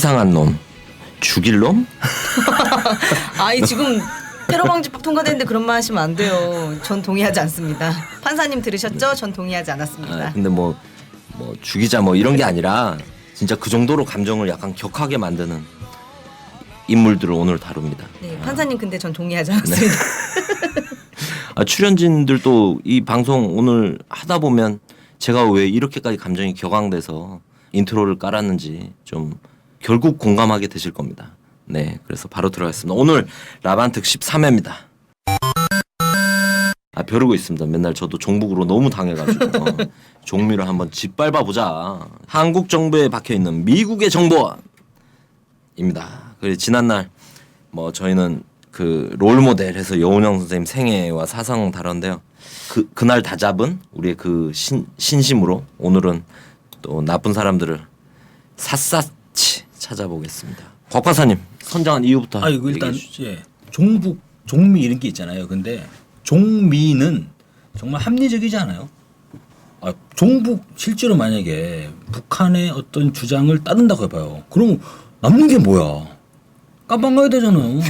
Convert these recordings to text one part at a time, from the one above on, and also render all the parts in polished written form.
이상한 놈, 죽일 놈? 아이 지금 테러방지법 통과됐는데 그런 말 하시면 안 돼요. 전 동의하지 않습니다. 판사님 들으셨죠? 전 동의하지 않았습니다. 근데 뭐 죽이자 뭐 이런 게 아니라 진짜 그 정도로 감정을 약간 격하게 만드는 인물들을 오늘 다룹니다. 네, 판사님 근데 전 동의하지 않았습니다. 출연진들도 이 방송 오늘 하다 보면 제가 왜 이렇게까지 감정이 격앙돼서 인트로를 깔았는지 좀 결국 공감하게 되실 겁니다. 네, 그래서 바로 들어가겠습니다. 오늘 라반특 13회입니다. 벼르고 있습니다. 맨날 저도 종북으로 너무 당해가지고 종미를 한번 짓밟아보자. 한국 정부에 박혀있는 미국의 정보원입니다. 그래서 지난날 뭐 저희는 그 롤모델해서 여운형 선생님 생애와 사상 다뤘는데요. 그날 다 잡은 우리의 그 신심으로 오늘은 또 나쁜 사람들을 샅샅이 찾아보겠습니다. 곽 박사님 선정한 이유부터. 이거 일단 종북, 종미 이런 게 있잖아요. 근데 종미는 정말 합리적이지 않아요? 종북 실제로 만약에 북한의 어떤 주장을 따른다고 해봐요. 그럼 남는 게 뭐야? 깜빵 가야 되잖아요.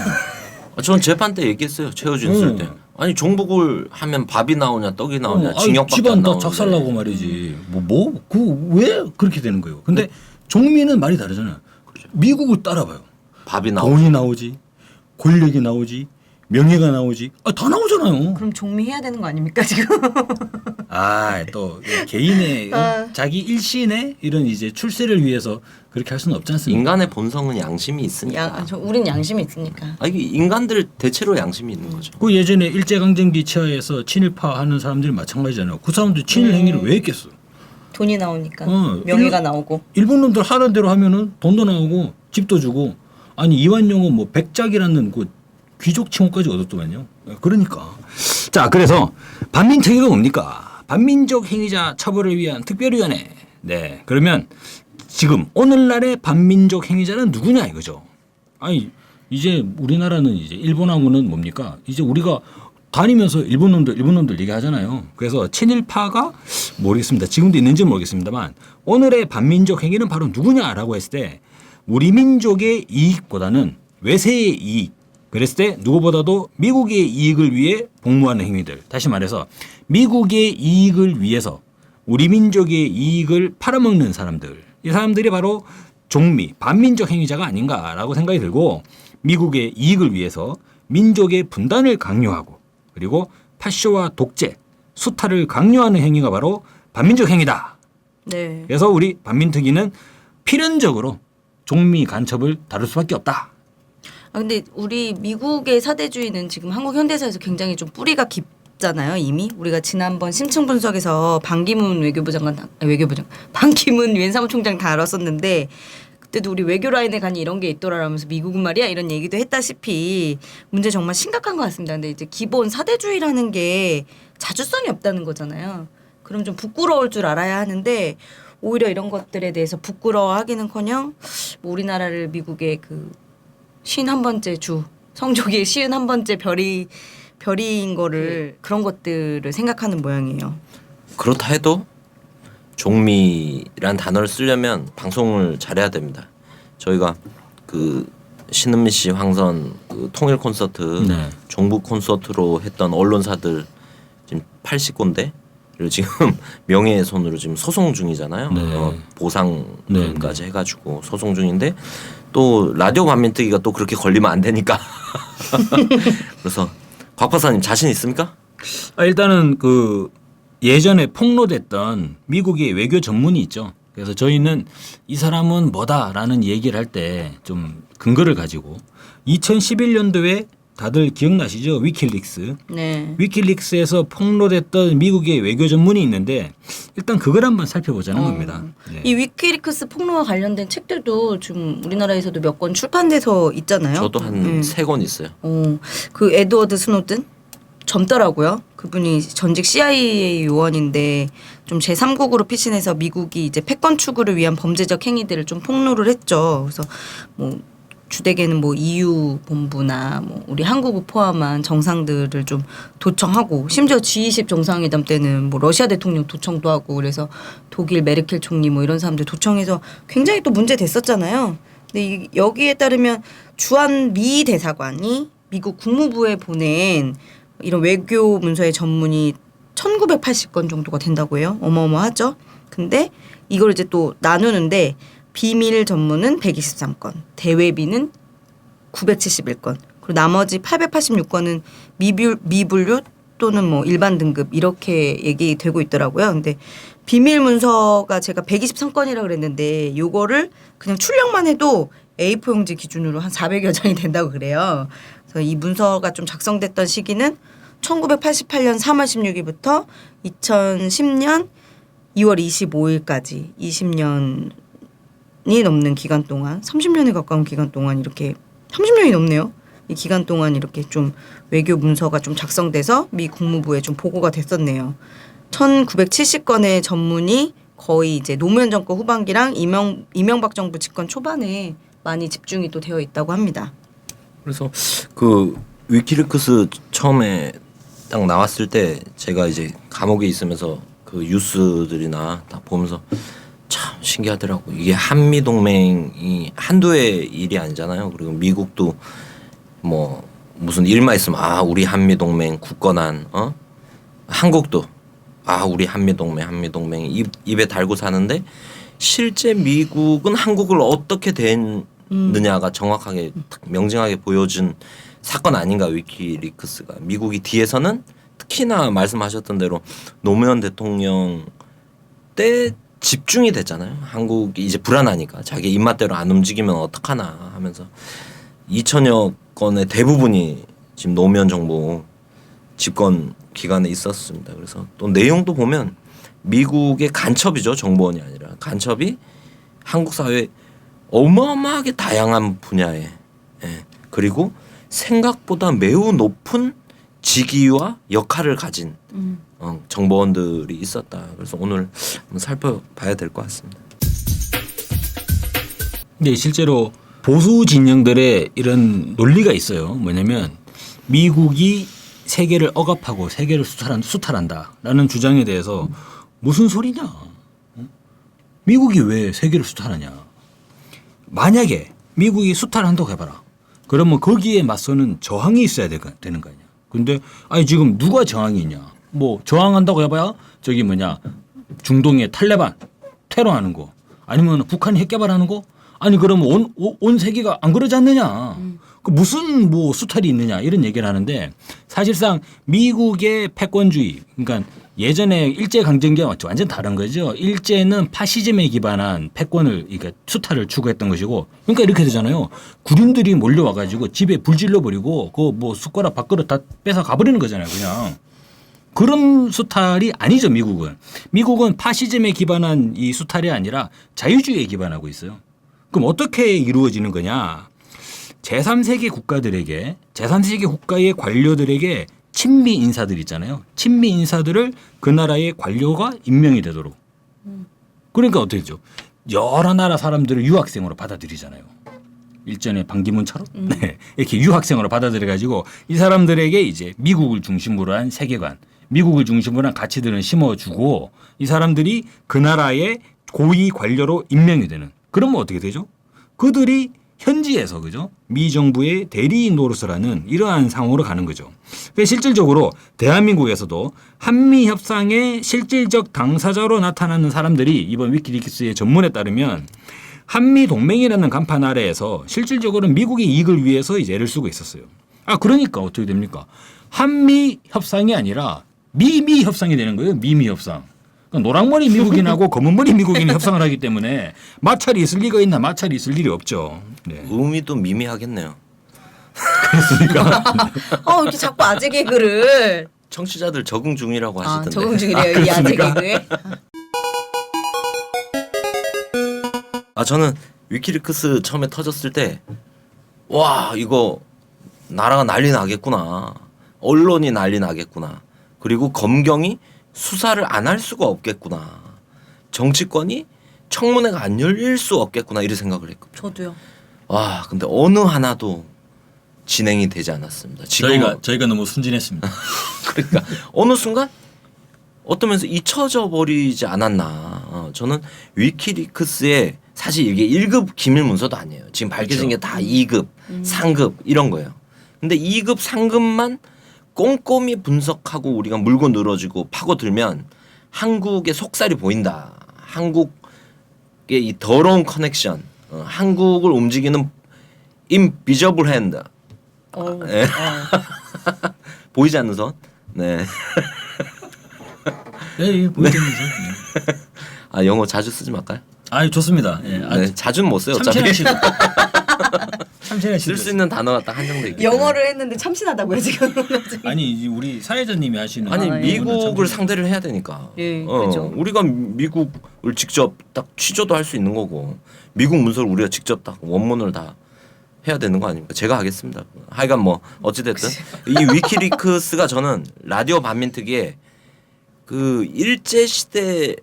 전 재판 때 얘기했어요. 최호준 쓸 때. 아니 종북을 하면 밥이 나오냐 떡이 나오냐 징역밖에 집안 안 다 나오는데. 작살나고 말이지. 그 왜 그렇게 되는 거예요? 근데 종미는 말이 다르잖아요. 그렇죠. 미국을 따라봐요. 밥이 나오죠. 돈이 나오지, 권력이 나오지, 명예가 나오지. 다 나오잖아요. 그럼 종미해야 되는 거 아닙니까 지금? 또 개인의 자기 일신의 이런 이제 출세를 위해서 그렇게 할 수는 없지 않습니까? 인간의 본성은 양심이 있으니까. 우린 양심이 있으니까. 이게 인간들 대체로 양심이 있는 거죠. 그 예전에 일제강점기 치하에서 친일파 하는 사람들이 마찬가지잖아요. 그 사람들 친일 행위를 왜 했겠어? 돈이 나오니까 명예가 나오고. 일본 놈들 하는 대로 하면은 돈도 나오고 집도 주고. 아니 이완용은 뭐 백작이라는 그 귀족 칭호까지 얻었더만요. 그러니까. 자, 그래서 반민특위가 뭡니까? 반민족 행위자 처벌을 위한 특별위원회. 네. 그러면 지금 오늘날의 반민족 행위자는 누구냐 이거죠. 이제 우리나라는 이제 일본하고는 뭡니까? 이제 우리가 다니면서 일본 놈들 얘기하잖아요. 그래서 친일파가 모르겠습니다. 지금도 있는지 모르겠습니다만 오늘의 반민족 행위는 바로 누구냐라고 했을 때 우리 민족의 이익보다는 외세의 이익. 그랬을 때 누구보다도 미국의 이익을 위해 복무하는 행위들. 다시 말해서 미국의 이익을 위해서 우리 민족의 이익을 팔아먹는 사람들. 이 사람들이 바로 종미, 반민족 행위자가 아닌가라고 생각이 들고 미국의 이익을 위해서 민족의 분단을 강요하고 그리고 파쇼와 독재, 수탈을 강요하는 행위가 바로 반민족 행위다. 네. 그래서 우리 반민특위는 필연적으로 종미 간첩을 다룰 수밖에 없다. 근데 우리 미국의 사대주의는 지금 한국 현대사에서 굉장히 좀 뿌리가 깊잖아요. 이미 우리가 지난번 심층 분석에서 반기문 반기문 유엔 사무총장 다뤘었는데 그때도 우리 외교 라인에 가니 이런 게 있더라라면서 미국은 말이야 이런 얘기도 했다시피 문제 정말 심각한 것 같습니다. 근데 이제 기본 사대주의라는 게 자주성이 없다는 거잖아요. 그럼 좀 부끄러울 줄 알아야 하는데 오히려 이런 것들에 대해서 부끄러워하기는커녕 뭐 우리나라를 미국의 그 51번째 주 성조기의 51번째 별이인 거를 그런 것들을 생각하는 모양이에요. 그렇다 해도 종미란 단어를 쓰려면 방송을 잘해야 됩니다. 저희가 그 신은미 씨 황선 그 통일 콘서트 네. 종북 콘서트로 했던 언론사들 지금 80건데 지금 명예훼손으로 지금 소송 중이잖아요. 네. 보상까지 해가지고 소송 중인데 또 라디오 반민특위가 또 그렇게 걸리면 안 되니까. 그래서 곽 박사님 자신 있습니까? 일단은 그 예전에 폭로됐던 미국의 외교 전문이 있죠. 그래서 저희는 이 사람은 뭐다라는 얘기를 할 때 좀 근거를 가지고 2011년도에 다들 기억나시죠? 위킬릭스. 네. 위킬릭스에서 폭로됐던 미국의 외교 전문이 있는데 일단 그걸 한번 살펴보자는 겁니다. 네. 이 위키리크스 폭로와 관련된 책들도 지금 우리나라에서도 몇 권 출판돼서 있잖아요. 저도 한 3권 있어요. 그 에드워드 스노든 젊더라고요. 그분이 전직 CIA 요원인데 좀 제3국으로 피신해서 미국이 이제 패권 추구를 위한 범죄적 행위들을 좀 폭로를 했죠. 그래서 뭐 주되게는 뭐 EU 본부나 뭐 우리 한국을 포함한 정상들을 좀 도청하고 심지어 G20 정상회담 때는 뭐 러시아 대통령 도청도 하고 그래서 독일 메르켈 총리 뭐 이런 사람들 도청해서 굉장히 또 문제 됐었잖아요. 근데 여기에 따르면 주한 미 대사관이 미국 국무부에 보낸 이런 외교 문서의 전문이 1980건 정도가 된다고 해요. 어마어마하죠. 근데 이걸 이제 또 나누는데 비밀 전문은 123건, 대외비는 971건, 그리고 나머지 886건은 미분류 또는 뭐 일반 등급 이렇게 얘기되고 있더라고요. 근데 비밀 문서가 제가 123건이라 그랬는데 요거를 그냥 출력만 해도 A4 용지 기준으로 한 400여 장이 된다고 그래요. 그래서 이 문서가 좀 작성됐던 시기는 1988년 3월 16일부터 2010년 2월 25일까지 20년이 넘는 기간 동안 30년에 가까운 기간 동안 이렇게 30년이 넘네요. 이 기간 동안 이렇게 좀 외교 문서가 좀 작성돼서 미 국무부에 좀 보고가 됐었네요. 1970건의 전문이 거의 이제 노무현 정권 후반기랑 이명박 정부 집권 초반에 많이 집중이 또 되어 있다고 합니다. 그래서 그 위키리크스 처음에 딱 나왔을 때 제가 이제 감옥에 있으면서 그 뉴스들이나 다 보면서 참 신기하더라고. 이게 한미 동맹이 한두의 일이 아니잖아요. 그리고 미국도 뭐 무슨 일만 있으면 아 우리 한미 동맹 굳건한 한국도 아 우리 한미 동맹 입에 달고 사는데 실제 미국은 한국을 어떻게 대했느냐가 정확하게 명징하게 보여준 사건 아닌가 위키리크스가. 미국이 뒤에서는 특히나 말씀하셨던 대로 노무현 대통령 때 집중이 됐잖아요. 한국이 이제 불안하니까 자기 입맛대로 안 움직이면 어떡하나 하면서 2천여 건의 대부분이 지금 노무현 정부 집권 기간에 있었습니다. 그래서 또 내용도 보면 미국의 간첩이죠. 정보원이 아니라 간첩이 한국 사회에 어마어마하게 다양한 분야에 그리고 생각보다 매우 높은 직위와 역할을 가진 정보원들이 있었다. 그래서 오늘 한번 살펴봐야 될 것 같습니다. 근데 실제로 보수 진영들의 이런 논리가 있어요. 뭐냐면 미국이 세계를 억압하고 세계를 수탈한다라는 주장에 대해서 무슨 소리냐? 미국이 왜 세계를 수탈하냐? 만약에 미국이 수탈한다고 해봐라. 그러면 거기에 맞서는 저항이 있어야 되는 거 아니야. 근데 아니 지금 누가 저항이 있냐? 뭐 저항한다고 해봐야 저기 뭐냐 중동의 탈레반 테러하는 거 아니면 북한이 핵 개발하는 거 아니 그러면 온 세계가 안 그러지 않느냐? 그 무슨 뭐 수탈이 있느냐 이런 얘기를 하는데 사실상 미국의 패권주의 그러니까 예전에 일제 강점기와 완전 다른 거죠. 일제는 파시즘에 기반한 패권을 그러니까 수탈을 추구했던 것이고 그러니까 이렇게 되잖아요. 군인들이 몰려와 가지고 집에 불 질러 버리고 그 뭐 숟가락 밥그릇 다 뺏어 가버리는 거잖아요. 그냥. 그런 수탈이 아니죠. 미국은 파시즘에 기반한 이 수탈이 아니라 자유주의에 기반하고 있어요. 그럼 어떻게 이루어지는 거냐. 제3세계 국가들에게 제3세계 국가의 관료들에게 친미 인사들 있잖아요. 친미 인사들을 그 나라의 관료가 임명이 되도록. 그러니까 어떻게 되죠. 여러 나라 사람들을 유학생으로 받아들이잖아요. 일전에 반기문처럼 네. 이렇게 유학생으로 받아들여 가지고 이 사람들에게 이제 미국을 중심으로 한 세계관, 미국을 중심으로 한 가치들을 심어주고 이 사람들이 그 나라의 고위 관료로 임명이 되는. 그러면 어떻게 되죠? 그들이 현지에서 그죠? 미 정부의 대리인 노릇을 하는 이러한 상황으로 가는 거죠. 실질적으로 대한민국에서도 한미 협상의 실질적 당사자로 나타나는 사람들이 이번 위키리크스의 전문에 따르면 한미 동맹이라는 간판 아래에서 실질적으로 미국의 이익을 위해서 이제 애를 쓰고 있었어요. 아 그러니까 어떻게 됩니까? 한미 협상이 아니라 미미 협상이 되는 거예요. 미미 협상. 그러니까 노랑머리 미국인하고 검은머리 미국인이 협상을 하기 때문에 마찰이 있을 리가 있나 마찰이 있을 일이 없죠. 네. 의미도 미미하겠네요. 그렇습니까? 이렇게 자꾸 아재 개그를. 청취자들 적응 중이라고 하시던데. 적응 중이래요. 이 아재 개그에. 저는 위키리크스 처음에 터졌을 때 와 이거 나라가 난리 나겠구나. 언론이 난리 나겠구나. 그리고 검경이 수사를 안 할 수가 없겠구나. 정치권이 청문회가 안 열릴 수 없겠구나 이런 생각을 했거든요. 저도요. 와 근데 어느 하나도 진행이 되지 않았습니다. 지금 저희가 너무 순진했습니다. 그러니까 어느 순간 어떤 면에서 잊혀져 버리지 않았나. 저는 위키리크스의 사실 이게 1급 기밀 문서도 아니에요. 지금 밝혀진 게 다 2급, 상급 이런 거예요. 근데 2급, 상급만 꼼꼼히 분석하고 우리가 물고 늘어지고 파고들면 한국의 속살이 보인다. 한국의 이 더러운 커넥션, 한국을 움직이는 인비저블 핸드. 네. 보이지 않는 선. 네. 네, 보이겠는지. 아 영어 자주 쓰지 말까요? 아, 좋습니다. 예. 네, 자주는 못 써요. 어차피 참신하시고. 쓸 수 있는 단어가 딱 한정돼 있기 때문에. 영어를 했는데 참신하다고요 지금. 아니 이제 우리 사회자님이 하시는 아니 거는 미국을 참- 상대를 해야 되니까. 예, 그렇죠. 우리가 미국을 직접 딱 취조도 할 수 있는 거고 미국 문서를 우리가 직접 딱 원문을 다 해야 되는 거 아닙니까? 제가 하겠습니다. 하여간 뭐 어찌 됐든 이 위키리크스가 저는 라디오 반민특위에 그 일제 시대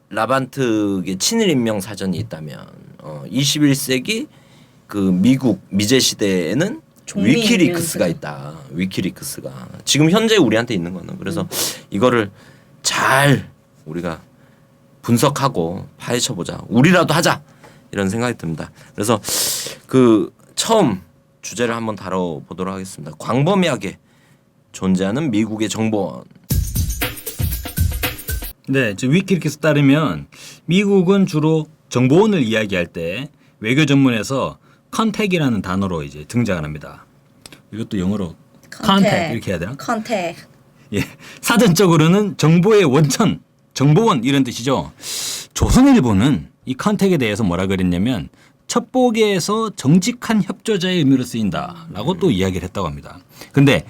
라반트의 친일 임명 사전이 있다면 21세기 그 미국 미제 시대에는 종미 위키리크스가 임명 있다. 위키리크스가 지금 현재 우리한테 있는 거는 그래서 이거를 잘 우리가 분석하고 파헤쳐 보자. 우리라도 하자 이런 생각이 듭니다. 그래서 그 처음 주제를 한번 다뤄보도록 하겠습니다. 광범위하게 존재하는 미국의 정보원. 네, 지금 위키리크스 따르면 미국은 주로 정보원을 이야기할 때 외교 전문에서 컨택이라는 단어로 이제 등장을 합니다. 이것도 영어로 컨택 이렇게 해야 되나? 컨택. 예, 사전적으로는 정보의 원천, 정보원 이런 뜻이죠. 조선일보는 이 컨택에 대해서 뭐라 그랬냐면 첩보계에서 정직한 협조자의 의미로 쓰인다라고 또 이야기를 했다고 합니다. 근데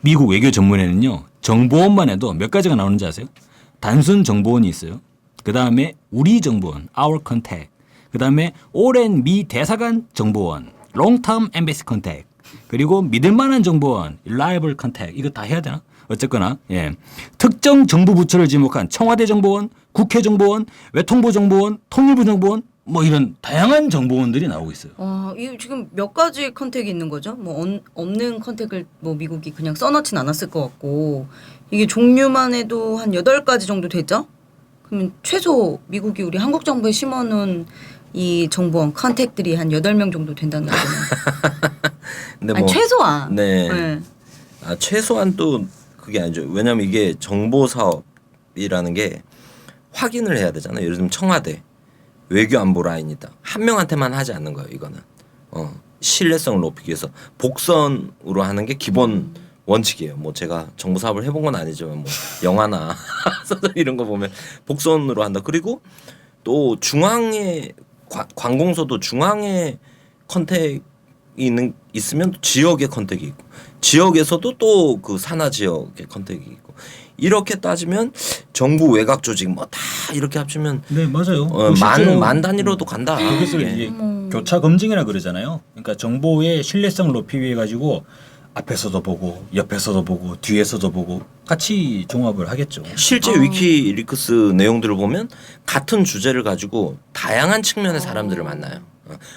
미국 외교 전문에는요, 정보원만 해도 몇 가지가 나오는지 아세요? 단순 정보원이 있어요. 그 다음에 우리 정보원, our contact. 그 다음에 오랜 미 대사관 정보원, long term embassy contact. 그리고 믿을만한 정보원, reliable contact. 이거 다 해야 되나? 어쨌거나 예. 특정 정부 부처를 지목한 청와대 정보원, 국회 정보원, 외통부 정보원, 통일부 정보원 뭐 이런 다양한 정보원들이 나오고 있어요. 이 지금 몇 가지 컨택이 있는 거죠? 뭐 없는 컨택을 뭐 미국이 그냥 써놓진 않았을 것 같고 이게 종류만 해도 한 8가지 정도 되죠? 그러면 최소 미국이 우리 한국 정부에 심어놓은 이 정보원 컨택들이 한 8명 정도 된다는 거잖아요. 근데 아니, 최소한. 네. 네. 아, 최소한 또 그게 아니죠. 왜냐하면 이게 정보 사업이라는 게 확인을 해야 되잖아요. 예를 들면 청와대 외교안보 라인이다. 한 명한테만 하지 않는 거예요. 이거는 신뢰성을 높이기 위해서 복선으로 하는 게 기본 원칙이에요. 뭐 제가 정보 사업을 해본 건 아니지만 뭐 영화나 이런 거 보면 복선으로 한다. 그리고 또 중앙에 관공서도 중앙에 컨택이 있으면 또 지역의 컨택이 있고 지역에서도 또 그 산하 지역의 컨택이 있고 이렇게 따지면 정부 외곽 조직 뭐 다 이렇게 합치면 네, 맞아요. 만 단위로도 간다. 그것을 이게. 이제 교차 검증이라 그러잖아요. 그러니까 정보의 신뢰성을 높이기 위해 가지고 앞에서도 보고 옆에서도 보고 뒤에서도 보고 같이 종합을 하겠죠. 실제 위키리크스 내용들을 보면 같은 주제를 가지고 다양한 측면의 사람들을 만나요.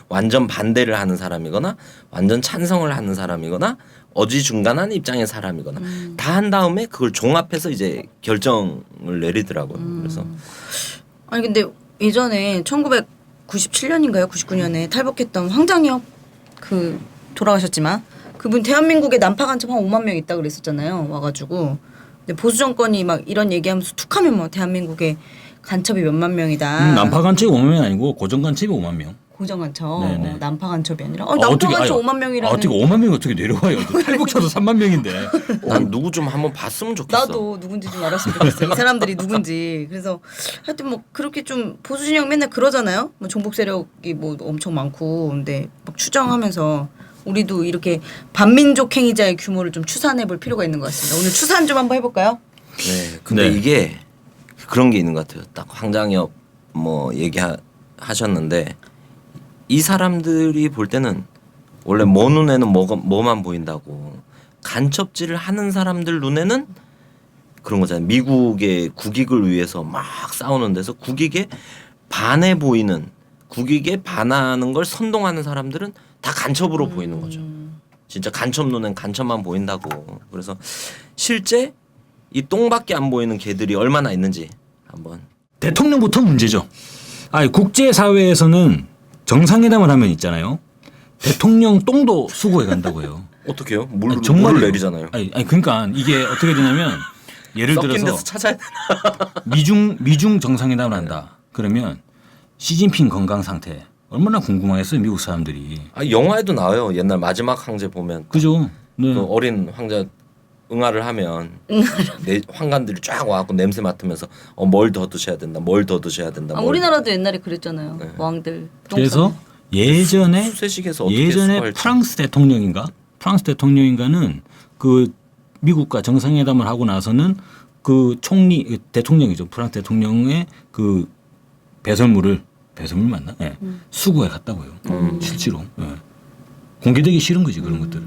완전 반대를 하는 사람이거나 완전 찬성을 하는 사람이거나 어지중간한 입장의 사람이거나 다 한 다음에 그걸 종합해서 이제 결정을 내리더라고요. 그래서 아니 근데 예전에 1997년인가요? 99년에 탈북했던 황장엽 그 돌아가셨지만 그분 대한민국에 난파 간첩 한 5만 명 있다 그랬었잖아요. 와가지고 근데 보수 정권이 막 이런 얘기하면서 툭하면 뭐 대한민국에 간첩이 몇만 명이다. 난파 간첩이 5만 명이 아니고 고정 간첩이 5만 명. 고정 간첩, 네네. 난파 간첩이 아니라 난파 간첩 5만 명이라는. 어떻게 5만 명이 어떻게 내려와요? 탈북자도 3만 명인데. 난 누구 좀 한번 봤으면 좋겠어. 나도 누군지 좀 알았으면 좋겠어. 이 사람들이 누군지. 그래서 하여튼 뭐 그렇게 좀 보수 진영 맨날 그러잖아요. 뭐 종북 세력이 뭐 엄청 많고 근데 막 추정하면서 우리도 이렇게 반민족 행위자의 규모를 좀 추산해 볼 필요가 있는 것 같습니다. 오늘 추산 좀 한번 해볼까요? 네. 근데 네. 이게 그런 게 있는 것 같아요. 딱 황장엽 뭐 얘기하셨는데 이 사람들이 볼 때는 원래 뭐 눈에는 뭐만 보인다고 간첩질을 하는 사람들 눈에는 그런 거잖아요. 미국의 국익을 위해서 막 싸우는 데서 국익에 반해 보이는 국익에 반하는 걸 선동하는 사람들은 다 간첩으로 보이는 거죠. 진짜 간첩 눈엔 간첩만 보인다고. 그래서 실제 이 똥밖에 안 보이는 개들이 얼마나 있는지 한번. 대통령부터 문제죠. 국제 사회에서는 정상회담을 하면 있잖아요. 대통령 똥도 수고해 간다고요. 어떻게요? 정말로. 물을 내리잖아요. 아니 그러니까 이게 어떻게 되냐면 예를 섞인 들어서 데서 찾아야 되나? 미중 정상회담을 한다. 그러면 시진핑 건강 상태 얼마나 궁금하겠어요 미국 사람들이. 영화에도 나와요. 옛날 마지막 황제 보면 그죠? 네. 그 어린 황제 응아를 하면 황관들이 쫙 와갖고 냄새 맡으면서 뭘 더 드셔야 된다. 뭘 더 드셔야 된다. 우리나라도 옛날에 그랬잖아요. 네. 왕들. 그래서 예전에 수세식에서 어떻게 수거할지. 프랑스 대통령인가는 그 미국과 정상회담을 하고 나서는 그 대통령이죠. 프랑스 대통령의 그 배설 맞나? 네. 수거해 갔다고요. 실제로. 네. 공개되기 싫은 거지 그런 것들을.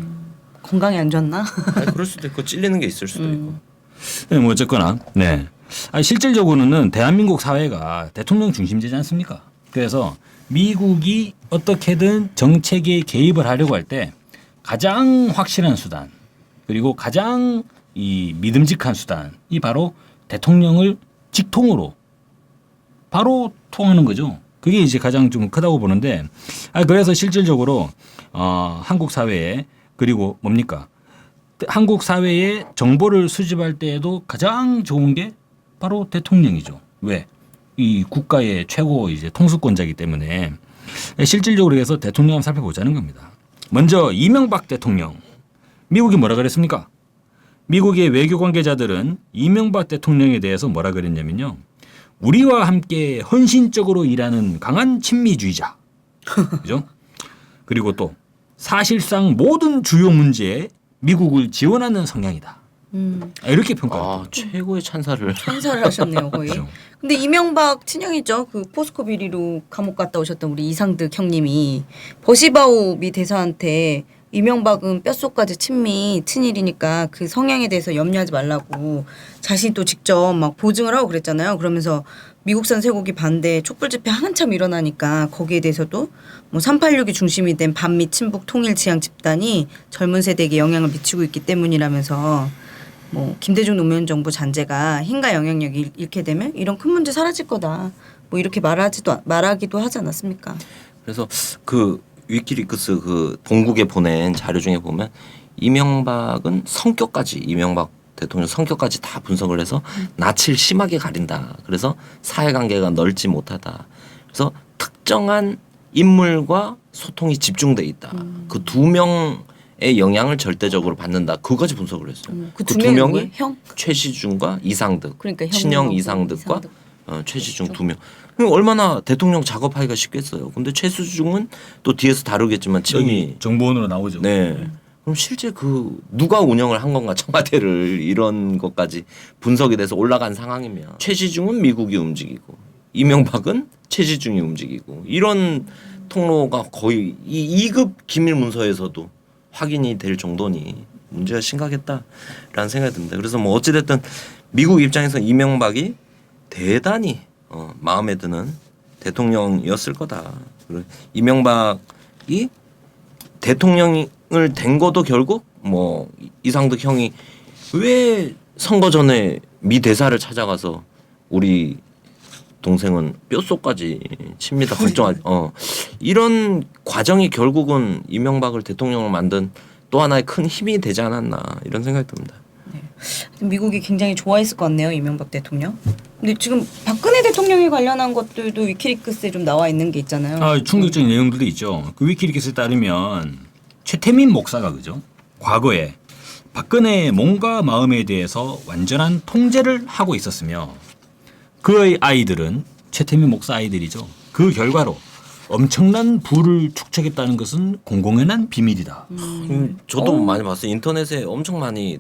건강이 안 좋았나? 아니, 그럴 수도 있고 찔리는 게 있을 수도 있고. 네, 뭐 어쨌거나. 네. 실질적으로는 대한민국 사회가 대통령 중심제지 않습니까? 그래서 미국이 어떻게든 정책에 개입을 하려고 할 때 가장 확실한 수단 그리고 가장 이 믿음직한 수단이 바로 대통령을 직통으로 바로 통하는 거죠. 그게 이제 가장 좀 크다고 보는데 그래서 실질적으로 한국 사회에 그리고 뭡니까? 한국 사회에 정보를 수집할 때에도 가장 좋은 게 바로 대통령이죠. 왜? 이 국가의 최고 이제 통수권자이기 때문에 실질적으로 해서 대통령 한번 살펴보자는 겁니다. 먼저 이명박 대통령. 미국이 뭐라 그랬습니까? 미국의 외교 관계자들은 이명박 대통령에 대해서 뭐라 그랬냐면요. 우리와 함께 헌신적으로 일하는 강한 친미주의자. 그죠? 그리고 또 사실상 모든 주요 문제에 미국을 지원하는 성향이다. 이렇게 평가합니다. 최고의 찬사를 하셨네요 거의. 그렇죠. 근데 이명박 친형이죠. 그 포스코 비리로 감옥 갔다 오셨던 우리 이상득 형님이 버시바오 미 대사한테 이명박은 뼛속까지 친미 친일이니까 그 성향에 대해서 염려하지 말라고 자신이 또 직접 막 보증을 하고 그랬잖아요. 그러면서 미국산 쇠고기 반대 촛불 집회 한참 일어나니까 거기에 대해서도 뭐 386이 중심이 된 반미 친북 통일 지향 집단이 젊은 세대에게 영향을 미치고 있기 때문이라면서 뭐 김대중 노무현 정부 잔재가 힘과 영향력이 잃게 되면 이런 큰 문제 사라질 거다. 뭐 이렇게 말하기도 하지 않았습니까? 그래서 그 위키리크스 그 본국에 보낸 자료 중에 보면 이명박 대통령 성격까지 다 분석을 해서 낯을 심하게 가린다. 그래서 사회관계가 넓지 못하다. 그래서 특정한 인물과 소통이 집중돼 있다. 그 두 명의 영향을 절대적으로 받는다. 그거까지 분석을 했어요. 그 두 두 명이 명이 형? 최시중과 이상득, 그러니까 친형 형하고 이상득과 이상득. 최시중 두 명. 얼마나 대통령 작업하기가 쉽겠어요. 근데 최시중은 또 뒤에서 다루겠지만 친미 정보원으로 나오죠. 네. 그럼 실제 그 누가 운영을 한 건가 청와대를 이런 것까지 분석이 돼서 올라간 상황이면 최시중은 미국이 움직이고 이명박은 최시중이 움직이고 이런 통로가 거의 이 2급 기밀 문서에서도 확인이 될 정도니 문제가 심각했다라는 생각이 듭니다. 그래서 뭐 어찌됐든 미국 입장에서 이명박이 대단히 마음에 드는 대통령이었을 거다. 이명박이 대통령을 된 것도 결국 뭐 이상득 형이 왜 선거 전에 미 대사를 찾아가서 우리 동생은 뼛속까지 칩니다. 걱정하지. 이런 과정이 결국은 이명박을 대통령을 만든 또 하나의 큰 힘이 되지 않았나 이런 생각이 듭니다. 미국이 굉장히 좋아했을 것 같네요. 이명박 대통령. 근데 지금 박근혜 대통령에 관련한 것들도 위키리크스에 좀 나와 있는 게 있잖아요. 충격적인 내용들도 있죠. 그 위키리크스에 따르면 최태민 목사가 그죠? 과거에 박근혜의 몸과 마음에 대해서 완전한 통제를 하고 있었으며 그의 아이들은 최태민 목사 아이들이죠. 그 결과로 엄청난 부를 축적했다는 것은 공공연한 비밀이다. 저도 많이 봤어요. 인터넷에 엄청 많이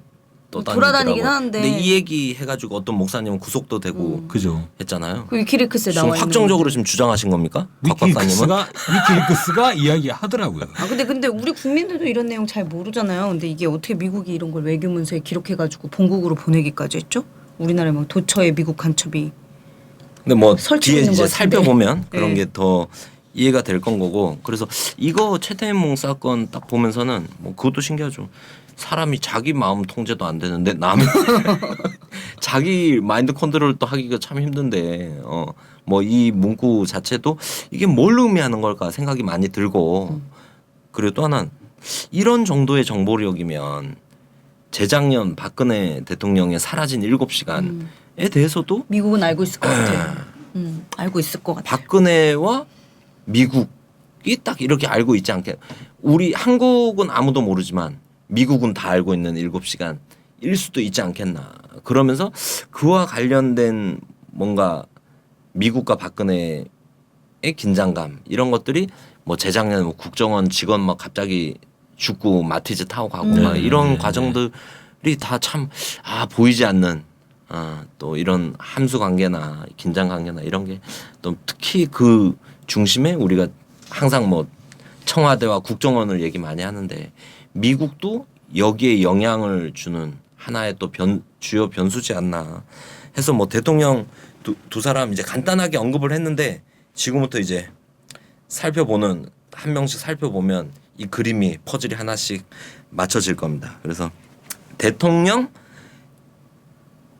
돌아다니긴 하는데. 근데 이 얘기 해가지고 어떤 목사님은 구속도 되고 그죠? 했잖아요. 그 위키리크스에 지금 나와 있는 확정적으로 지금 주장하신 겁니까? 박 박사님은? 위키리크스가 이야기하더라고요. 근데 우리 국민들도 이런 내용 잘 모르잖아요. 근데 이게 어떻게 미국이 이런 걸 외교문서에 기록해가지고 본국으로 보내기까지 했죠? 우리나라에 막 도처에 미국 간첩이. 근데 뭐 설치고 뒤에 있는 이제 것 같은데. 살펴보면 그런 네. 게 더 이해가 될 건 거고 그래서 이거 최태민 사건 딱 보면서는 뭐 그것도 신기하죠. 사람이 자기 마음 통제도 안 되는데 남의 자기 마인드 컨트롤 또 하기가 참 힘든데 뭐 이 문구 자체도 이게 뭘 의미하는 걸까 생각이 많이 들고 그리고 또 하나는 이런 정도의 정보력이면 재작년 박근혜 대통령의 사라진 7시간에 대해서도 미국은 알고 있을 것 같아요. 알고 있을 것 같아요. 박근혜와 미국이 딱 이렇게 알고 있지 않게 우리 한국은 아무도 모르지만 미국은 다 알고 있는 7시간일 수도 있지 않겠나. 그러면서 그와 관련된 뭔가 미국과 박근혜의 긴장감 이런 것들이 뭐 재작년에 뭐 국정원 직원 막 갑자기 죽고 마티즈 타고 가고 막 이런 과정들이 다 참 보이지 않는 또 이런 함수 관계나 긴장 관계나 이런 게 또 특히 그 중심에 우리가 항상 뭐 청와대와 국정원을 얘기 많이 하는데 미국도 여기에 영향을 주는 하나의 또 주요 변수지 않나 해서 뭐 대통령 두 사람 이제 간단하게 언급을 했는데 지금부터 이제 살펴보는 한 명씩 살펴보면 이 그림이 퍼즐이 하나씩 맞춰질 겁니다. 그래서 대통령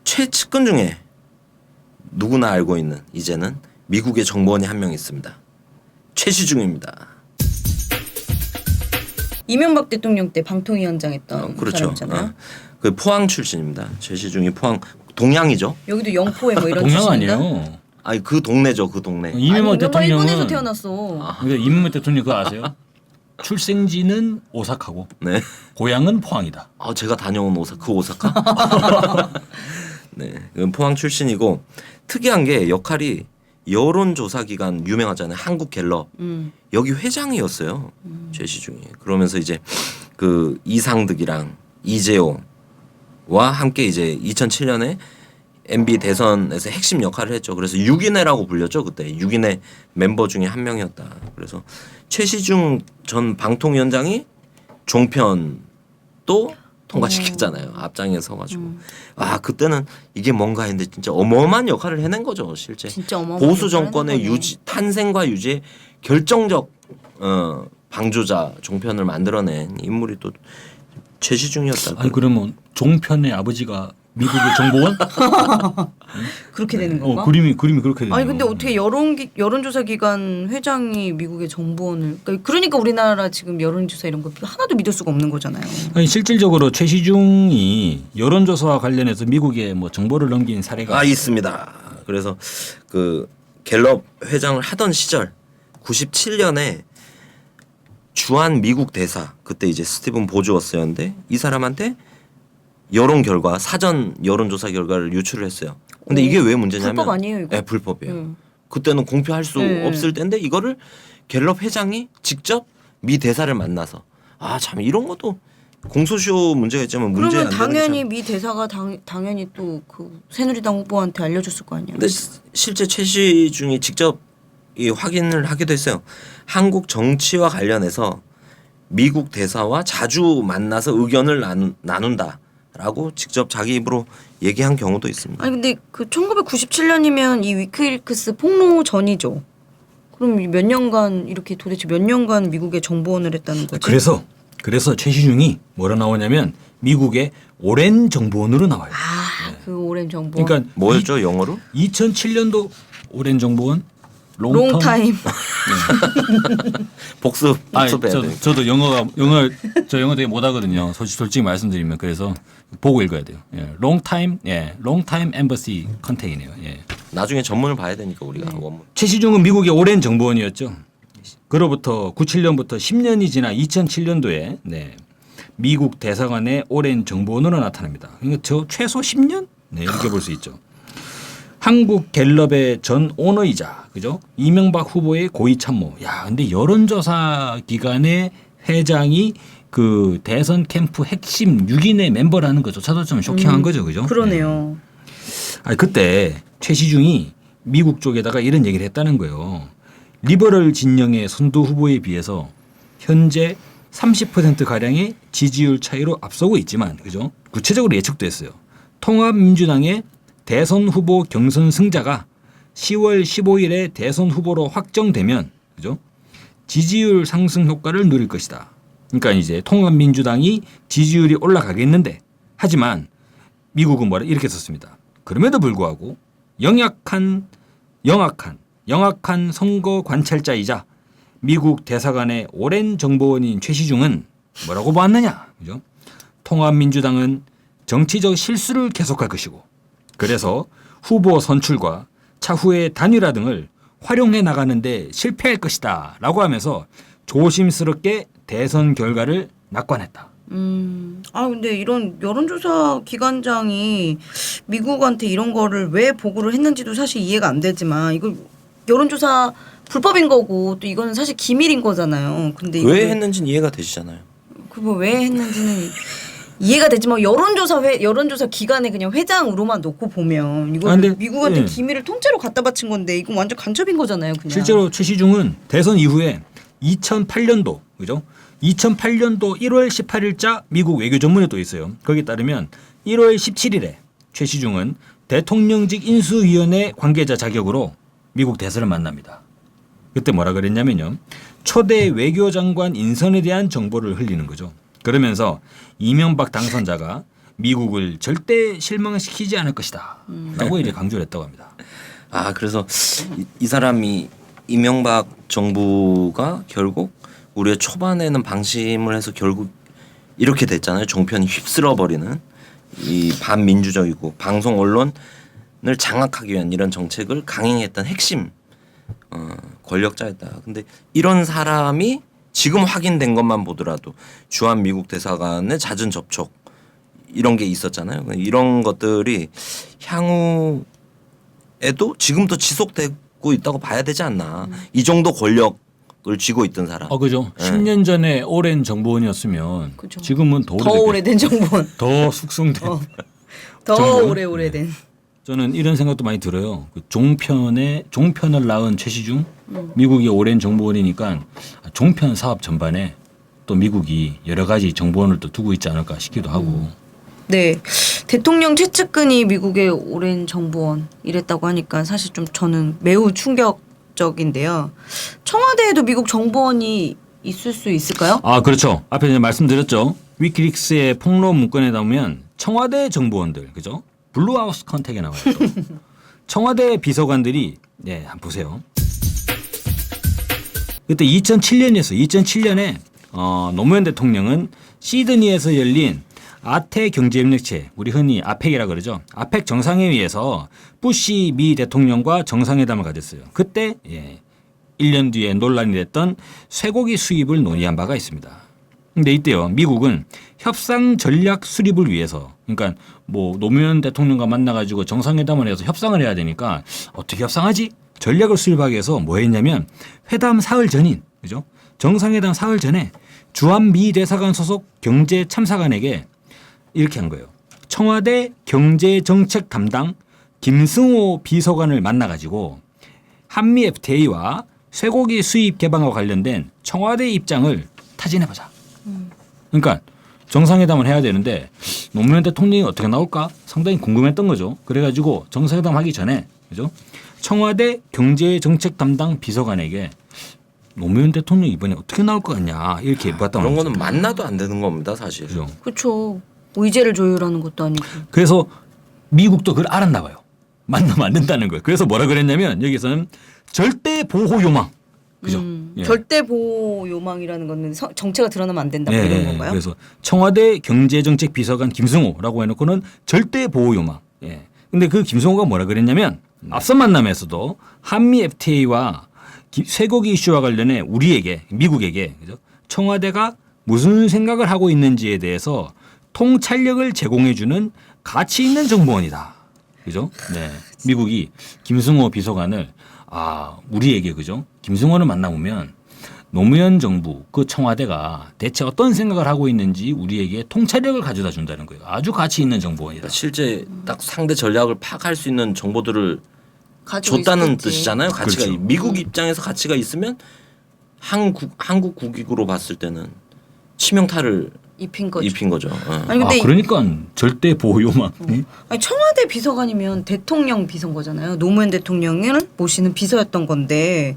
최측근 중에 누구나 알고 있는 이제는 미국의 정보원이 한 명 있습니다. 최시중입니다. 이명박 대통령 때 방통위원장 했던 그렇죠. 사람이잖아요. 그 포항 출신입니다. 최시중이 포항 동양이죠. 여기도 영포에 뭐 이런 동양 출신인가? 아니에요. 아니 그 동네죠, 그 동네. 이명박 대통령은 일본에서 태어났어. 그러니까 이명박 대통령 그거 아세요? 출생지는 오사카고 네. 고향은 포항이다. 제가 다녀온 오사카. 네, 그건 포항 출신이고 특이한 게 역할이 여론조사 기관 유명하잖아요. 한국갤럽 여기 회장이었어요. 최시중이. 그러면서 이제 그 이상득이랑 이재호와 함께 이제 2007년에 MB 대선에서 핵심 역할을 했죠. 그래서 6인회라고 불렸죠. 그때 6인회 멤버 중에 한 명이었다. 그래서 최시중 전 방통위원장이 종편도 통과시켰잖아요. 앞장에 서가지고. 그때는 이게 뭔가 했는데 진짜 어마어마한 역할을 해낸 거죠. 실제. 진짜 어마어마한 보수 역할을 정권의 하는 거네. 탄생과 유지의 결정적 방조자 종편을 만들어낸 인물이 또 최시중이었다. 아니 그러면 종편의 아버지가 미국의 정보원? 그렇게 되는 건가? 그림이 그렇게 되네요. 아니 근데 어떻게 여론조사 기관 회장이 미국의 정보원을 그러니까 우리나라 지금 여론조사 이런 거 하나도 믿을 수가 없는 거잖아요. 아니 실질적으로 최시중이 여론조사와 관련해서 미국에 뭐 정보를 넘긴 사례가 있습니다. 그래서 그 갤럽 회장을 하던 시절 97년에 주한 미국 대사 그때 이제 스티븐 보주어스였는데 이 사람한테 여론 결과 사전 여론조사 결과를 유출을 했어요. 근데 이게 왜 문제냐면 불법 아니에요 이거? 네, 불법이에요. 그때는 공표할 수 없을 때인데 이거를 갤럽 회장이 직접 미 대사를 만나서 참 이런 것도 공소시효 문제가 있지만 문제 안 그러면 되는 당연히 게 미 대사가 당연히 또 그 새누리당 후보한테 알려줬을 거 아니에요. 근데 실제 최시중이 직접 이 확인을 하기도 했어요. 한국 정치와 관련해서 미국 대사와 자주 만나서 의견을 나눈다라고 직접 자기 입으로 얘기한 경우도 있습니다. 아니 근데 그 1997년이면 이 위키리크스 폭로 전이죠. 그럼 몇 년간 이렇게 도대체 몇 년간 미국에 정보원을 했다는 거지? 그래서 최시중이 뭐라 나오냐면 미국의 오랜 정보원으로 나와요. 그 오랜 정보원. 그러니까 뭐였죠 영어로? 2007년도 오랜 정보원 롱타임. 복습해야 돼. 저도 영어 되게 못하거든요. 솔직히 말씀드리면 그래서 보고 읽어야 돼요. Long time embassy containe요. 나중에 전문을 봐야 되니까 우리가 원문. 최시중은 미국의 오랜 정보원이었죠. 그로부터 97년부터 10년이 지나 2007년도에 미국 대사관의 오랜 정보원으로 나타납니다. 그러니까 최소 10년 이렇게 볼 수 있죠. 한국 갤럽의 전 오너이자 그죠? 이명박 후보의 고위 참모. 근데 여론조사 기관의 회장이 그 대선 캠프 핵심 6인의 멤버라는 것조차도 좀 쇼킹한 거죠, 그죠? 그러네요. 그때 최시중이 미국 쪽에다가 이런 얘기를 했다는 거예요. 리버럴 진영의 선두 후보에 비해서 현재 30% 가량의 지지율 차이로 앞서고 있지만, 그죠? 구체적으로 예측도 했어요. 통합민주당의 대선 후보 경선 승자가 10월 15일에 대선 후보로 확정되면 그죠? 지지율 상승 효과를 누릴 것이다. 그러니까 이제 통합민주당이 지지율이 올라가겠는데 하지만 미국은 이렇게 썼습니다. 그럼에도 불구하고 영악한 선거 관찰자이자 미국 대사관의 오랜 정보원인 최시중은 뭐라고 보았느냐, 그죠? 통합민주당은 정치적 실수를 계속할 것이고, 그래서 후보 선출과 차후의 단일화 등을 활용해 나가는데 실패할 것이다라고 하면서 조심스럽게 대선 결과를 낙관했다. 근데 이런 여론조사 기관장이 미국한테 이런 거를 왜 보고를 했는지도 사실 이해가 안 되지만, 이거 여론조사 불법인 거고 또 이거는 사실 기밀인 거잖아요. 근데 왜 했는지는 이해가 되시잖아요. 그거 왜 했는지는 이해가 되지만 여론조사 기관에 그냥 회장으로만 놓고 보면 이거 근데, 미국한테 예. 기밀을 통째로 갖다 바친 건데 이건 완전 간첩인 거잖아요. 그냥. 실제로 최시중은 대선 이후에 2008년도 그죠? 2008년도 1월 18일자 미국 외교전문에 또 있어요. 거기에 따르면 1월 17일에 최시중은 대통령직 인수위원회 관계자 자격으로 미국 대사를 만납니다. 그때 뭐라 그랬냐면요. 초대 외교장관 인선에 대한 정보를 흘리는 거죠. 그러면서 이명박 당선자가 미국을 절대 실망시키지 않을 것이다 라고 이제 강조를 했다고 합니다. 그래서 이 사람이 이명박 정부가 결국 우리의 초반에는 방심을 해서 결국 이렇게 됐잖아요. 종편이 휩쓸어버리는 이 반민주적이고 방송 언론을 장악하기 위한 이런 정책을 강행했던 핵심 권력자였다. 근데 이런 사람이 지금 확인된 것만 보더라도 주한 미국 대사관의 잦은 접촉 이런 게 있었잖아요. 이런 것들이 향후에도 지금도 지속되고 있다고 봐야 되지 않나. 이 정도 권력을 쥐고 있던 사람. 그죠. 네. 10년 전에 오랜 정보원이었으면 그죠. 지금은 더 오래된 정보원. 더 숙성된. 더 정보원? 오래된. 저는 이런 생각도 많이 들어요. 그 종편을 낳은 최시중 미국이 오랜 정보원이니까 종편 사업 전반에 또 미국이 여러 가지 정보원을 또 두고 있지 않을까 싶기도 하고. 네. 대통령 최측근이 미국의 오랜 정보원 이랬다고 하니까 사실 좀 저는 매우 충격적인데요. 청와대에도 미국 정보원이 있을 수 있을까요? 그렇죠. 앞에 이제 말씀드렸죠. 위키릭스의 폭로 문건에 나오면 청와대 정보원들, 그죠? 블루하우스 컨택에 나와요. 또. 청와대 비서관들이 한번 보세요. 그때 2007년에 노무현 대통령은 시드니에서 열린 아태 경제협력체, 우리 흔히 아펙이라 그러죠. 아펙 정상회의에서 부시 미 대통령과 정상회담을 가졌어요. 그때 1년 뒤에 논란이 됐던 쇠고기 수입을 논의한 바가 있습니다. 근데 이때요, 미국은 협상 전략 수립을 위해서, 그러니까 뭐 노무현 대통령과 만나가지고 정상회담을 해서 협상을 해야 되니까 어떻게 협상하지? 전략을 수립하기 위해서 뭐 했냐면 회담 사흘 전인, 그죠? 정상회담 사흘 전에 주한 미 대사관 소속 경제 참사관에게 이렇게 한 거예요. 청와대 경제정책 담당 김승호 비서관을 만나가지고 한미 FTA와 쇠고기 수입 개방과 관련된 청와대 입장을 타진해보자. 그러니까 정상회담을 해야 되는데 노무현 대통령이 어떻게 나올까 상당히 궁금했던 거죠. 그래가지고 정상회담 하기 전에, 그죠? 청와대 경제정책 담당 비서관에게 노무현 대통령 이번에 어떻게 나올 것 같냐 이렇게 물었다고. 그런 거는 만나도 안 되는 겁니다, 사실. 그죠? 그렇죠. 의제를 조율하는 것도 아니고. 그래서 미국도 그걸 알았나 봐요. 만나면 안 된다는 거예요. 그래서 뭐라 그랬냐면 여기서는 절대 보호 요망. 그죠? 예. 절대 보호 요망이라는 거는 정체가 드러나면 안 된다 이런 건가요? 그래서 청와대 경제정책 비서관 김승호라고 해놓고는 절대 보호 요망. 예. 근데 그 김승호가 뭐라 그랬냐면 앞선 만남에서도 한미 FTA와 쇠고기 이슈와 관련해 우리에게 미국에게, 그죠? 청와대가 무슨 생각을 하고 있는지에 대해서 통찰력을 제공해주는 가치 있는 정보원이다. 그죠? 네. 미국이 김승호 비서관을 우리에게, 그죠? 김승호를 만나보면 노무현 정부 그 청와대가 대체 어떤 생각을 하고 있는지 우리에게 통찰력을 가져다 준다는 거예요. 아주 가치 있는 정보원이다. 실제 딱 상대 전략을 파악할 수 있는 정보들을 가지고 줬다는 있을지. 뜻이잖아요. 가치가 그렇죠. 미국 입장에서 가치가 있으면 한국 국익으로 봤을 때는 치명타를 입힌 거죠. 입힌 거죠. 아니 근데 그러니까 절대 보호 요망. 아니, 청와대 비서관이면 대통령 비서인 거잖아요. 노무현 대통령을 모시는 비서였던 건데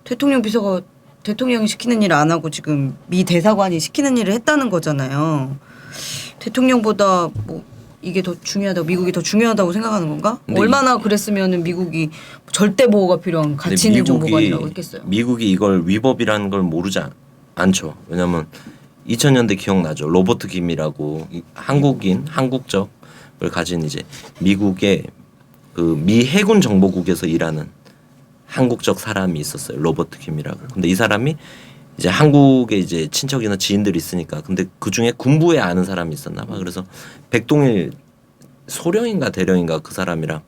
대통령 비서가 대통령이 시키는 일을 안 하고 지금 미 대사관이 시키는 일을 했다는 거잖아요. 대통령보다 뭐 이게 더 중요하다고 미국이 더 중요하다고 생각하는 건가? 근데 얼마나 그랬으면은 미국이 절대 보호가 필요한 가치 있는 정보관이라고 했겠어요. 미국이 이걸 위법이라는 걸 모르지 않죠. 왜냐하면 2000년대 기억나죠. 로버트 김이라고 한국적을 가진 이제 미국의 그 미 해군 정보국에서 일하는 한국적 사람이 있었어요. 로버트 김이라고. 근데 이 사람이 이제 한국에 이제 친척이나 지인들이 있으니까 근데 그 중에 군부에 아는 사람이 있었나 봐. 그래서 백동일 소령인가 대령인가 그 사람이랑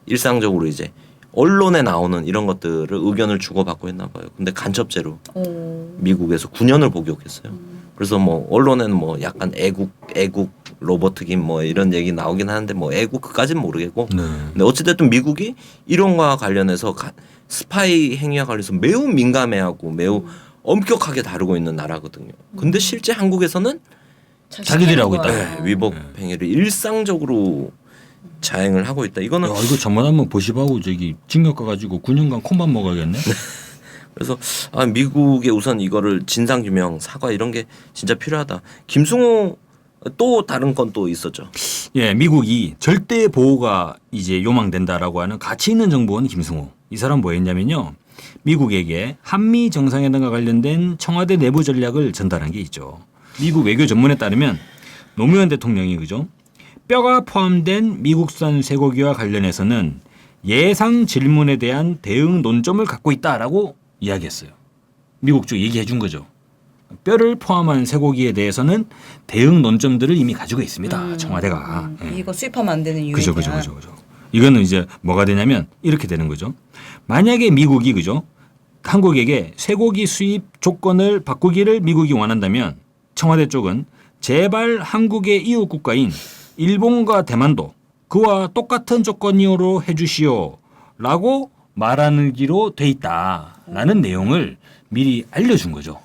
일상적으로 이제 언론에 나오는 이런 것들을 의견을 주고받고 했나 봐요. 근데 간첩죄로 미국에서 9년을 복역했어요. 그래서 뭐 언론에는 뭐 약간 애국 로버트 김 뭐 이런 얘기 나오긴 하는데 뭐 애국 그까지는 모르겠고. 네. 근데 어찌됐든 미국이 이런 거와 관련해서 스파이 행위와 관련해서 매우 민감해하고 매우 엄격하게 다루고 있는 나라거든요. 근데 실제 한국에서는 자기들이 하고 있다. 네, 위법 행위를 일상적으로 자행을 하고 있다. 이거는 이거 잘못하면 보시하고 저기 징역 가가지고 9년간 콩밥 먹어야겠네. 그래서 미국에 우선 이거를 진상규명 사과 이런 게 진짜 필요하다. 김승호 또 다른 건 또 있었죠. 예, 미국이 절대 보호가 이제 요망된다라고 하는 가치 있는 정보원 김승호. 이 사람 뭐 했냐면요. 미국에게 한미 정상회담과 관련된 청와대 내부 전략을 전달한 게 있죠. 미국 외교 전문에 따르면 노무현 대통령이 그죠? 뼈가 포함된 미국산 쇠고기와 관련해서는 예상 질문에 대한 대응 논점을 갖고 있다라고 이야기했어요. 미국 쪽 얘기해 준 거죠. 뼈를 포함한 쇠고기에 대해서는 대응 논점들을 이미 가지고 있습니다. 청와대가. 예. 이거 수입하면 안 되는 그죠. 유행이야. 이거는 이제 뭐가 되냐면 이렇게 되는 거죠. 만약에 미국이 그죠? 한국에게 쇠고기 수입 조건을 바꾸기를 미국이 원한다면 청와대 쪽은 제발 한국의 이웃 국가인 일본과 대만도 그와 똑같은 조건으로 해주시오라고 말하기로 돼 있다라는 내용을 미리 알려준 거죠.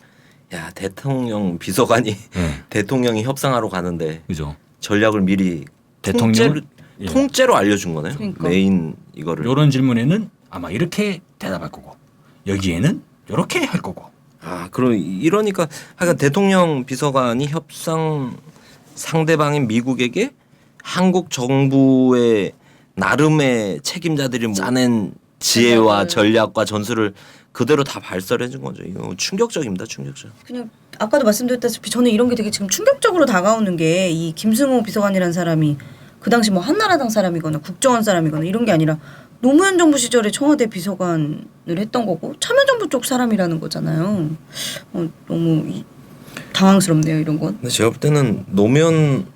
야 대통령 비서관이 네. 대통령이 협상하러 가는데 그죠? 전략을 미리 대통령 통째로 알려준 거네요. 그러니까. 메인 이거를. 이런 질문에는 아마 이렇게 대답할 거고 여기에는 이렇게 할 거고. 그럼 이러니까 하여간 대통령 비서관이 협상 상대방인 미국에게 한국 정부의 나름의 책임자들이 짜낸 지혜와 전략과 전술을 그대로 다 발설해 준 거죠. 이거 충격적입니다. 충격적. 그냥 아까도 말씀드렸다시피 저는 이런 게 되게 지금 충격적으로 다가오는 게 이 김승호 비서관이라는 사람이 그 당시 뭐 한나라당 사람이거나 국정원 사람이거나 이런 게 아니라 노무현 정부 시절에 청와대 비서관을 했던 거고 참여정부 쪽 사람이라는 거잖아요. 너무 당황스럽네요 이런 건. 근데 제가 볼 때는 노무현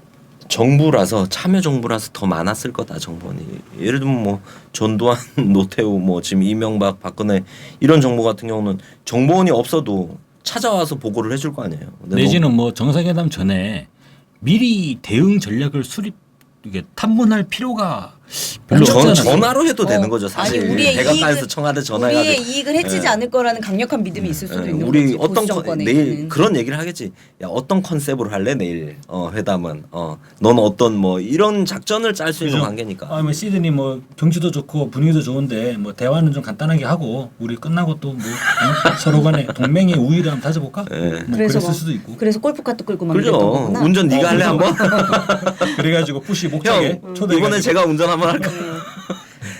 정부라서 참여정부라서 더 많았을 거다 정보원이. 예를 들면 뭐 전두환, 노태우, 뭐 지금 이명박, 박근혜 이런 정보 같은 경우는 정보원이 없어도 찾아와서 보고를 해줄 거 아니에요. 내지는 뭐 정상회담 전에 미리 대응 전략을 이게 탐문할 필요가 별로 없잖아요. 전화로 해도 되는 거죠 사실. 아니, 우리의 백악관에서 청와대 전화해가지고 우리의 이익을 해치지 않을 거라는 강력한 믿음이 있을 수도 있는 우리 거지. 어떤 보수 정권에 내일 있는. 그런 얘기를 하겠지. 야 어떤 컨셉으로 할래 내일 회담은. 넌 어떤 뭐 이런 작전을 짤 수 있는 관계니까. 뭐 시드니 뭐 경치도 좋고 분위기도 좋은데 뭐 대화는 좀 간단하게 하고 우리 끝나고 또 뭐 서로 간에 동맹의 우위를 한번 다져볼까? 뭐 그랬을 수도 있고. 그래서 골프카트 끌고 막 그죠. 이랬던 거구나. 운전 네가 할래 한번? 그래가지고 푸시 목적에 형 초대해. 이번에 제가 운전 한번 할까?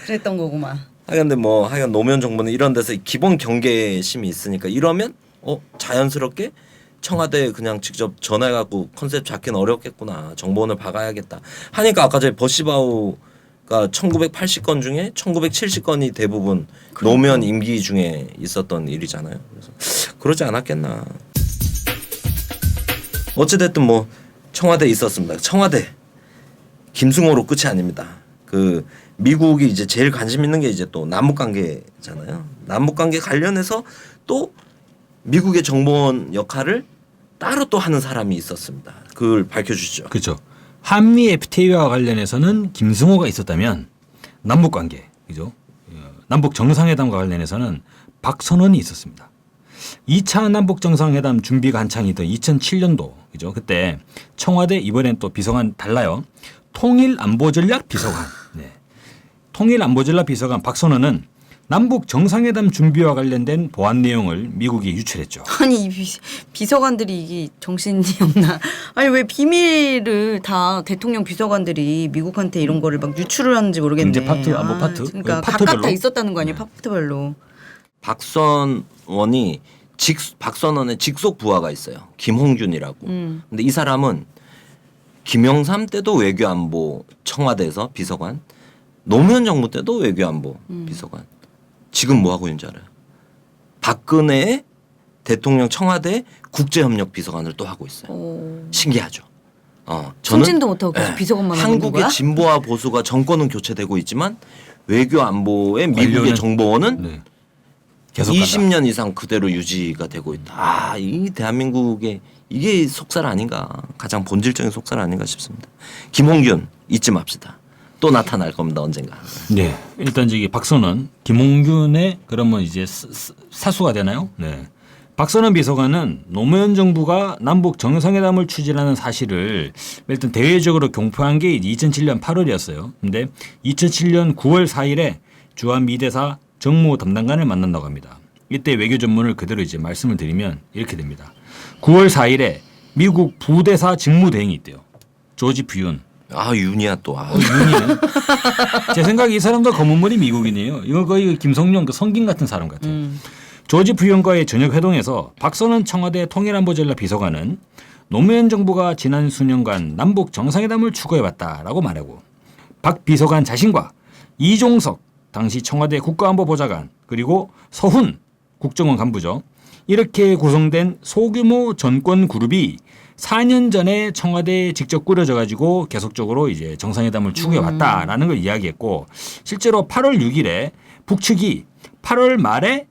그랬던 거구만. 하여간 근데 뭐 하여간 노무현 정부는 이런 데서 기본 경계심이 있으니까 이러면 자연스럽게 청와대에 그냥 직접 전화해갖고 컨셉 잡기는 어렵겠구나. 정보원을 박아야겠다. 하니까 아까 전에 버시바우가 1980건 중에 1970건이 대부분 노무현 임기 중에 있었던 일이잖아요. 그래서 그러지 않았겠나. 어찌됐든 뭐 청와대에 있었습니다. 청와대 김승호로 끝이 아닙니다. 그 미국이 이제 제일 관심 있는 게 이제 또 남북 관계잖아요. 남북 관계 관련해서 또 미국의 정보원 역할을 따로 또 하는 사람이 있었습니다. 그걸 밝혀주시죠. 그렇죠. 한미 FTA와 관련해서는 김승호가 있었다면 남북 관계, 그죠? 남북 정상회담과 관련해서는 박선원이 있었습니다. 2차 남북 정상회담 준비가 한창이던 2007년도, 그죠? 그때 청와대 이번엔 또 비서관 달라요. 통일안보전략 비서관. 네. 통일안보전략 비서관 박선원은 남북 정상회담 준비와 관련된 보안 내용을 미국이 유출했죠. 아니 이 비서관들이 이게 정신이 없나? 아니 왜 비밀을 다 대통령 비서관들이 미국한테 이런 거를 막 유출을 하는지 모르겠네. 경제 파트, 안보 파트? 그러니까 파트별로? 각각 다 있었다는 거 아니에요? 파트별로. 박선원이 박선원의 직속 부하가 있어요. 김홍균이라고. 근데 이 사람은 김영삼 때도 외교안보 청와대에서 비서관, 노무현 정부 때도 외교안보 비서관. 지금 뭐 하고 있는지 알아요? 박근혜 대통령 청와대 국제협력 비서관을 또 하고 있어요. 신기하죠. 저는 승진도 못하고 계속 비서관만 하는 한국의 거야? 진보와 보수가 정권은 교체되고 있지만 외교안보의 미국의 관료는- 정보원은 네. 계속 간다. 20년 이상 그대로 유지가 되고 있다. 이 대한민국의 이게 속살 아닌가. 가장 본질적인 속살 아닌가 싶습니다. 김홍균 잊지 맙시다. 또 나타날 겁니다. 언젠가. 네, 일단 저기 박선원, 김홍균의 그러면 이제 사수가 되나요? 네. 박선원 비서관은 노무현 정부가 남북 정상회담을 추진하는 사실을 일단 대외적으로 공표한 게 2007년 8월이었어요. 근데 2007년 9월 4일에 주한 미대사 정무 담당관을 만난다고 합니다. 이때 외교 전문을 그대로 이제 말씀을 드리면 이렇게 됩니다. 9월 4일에 미국 부대사 직무대행이 있대요. 조지 뷰윤. 윤이야 또. 윤이네. 제 생각에 이 사람도 검은머리 미국인이에요. 이거 거의 김성룡 그 성긴 같은 사람 같아요. 조지 부연과의 저녁 회동에서 박선원 청와대 통일안보전략 비서관은 노무현 정부가 지난 수년간 남북 정상회담을 추구해왔다라고 말하고 박 비서관 자신과 이종석 당시 청와대 국가안보보좌관 그리고 서훈 국정원 간부죠. 이렇게 구성된 소규모 전권 그룹이 4년 전에 청와대에 직접 꾸려져 가지고 계속적으로 이제 정상회담을 추구해 왔다라는 걸 이야기했고 실제로 8월 6일에 북측이 8월 말에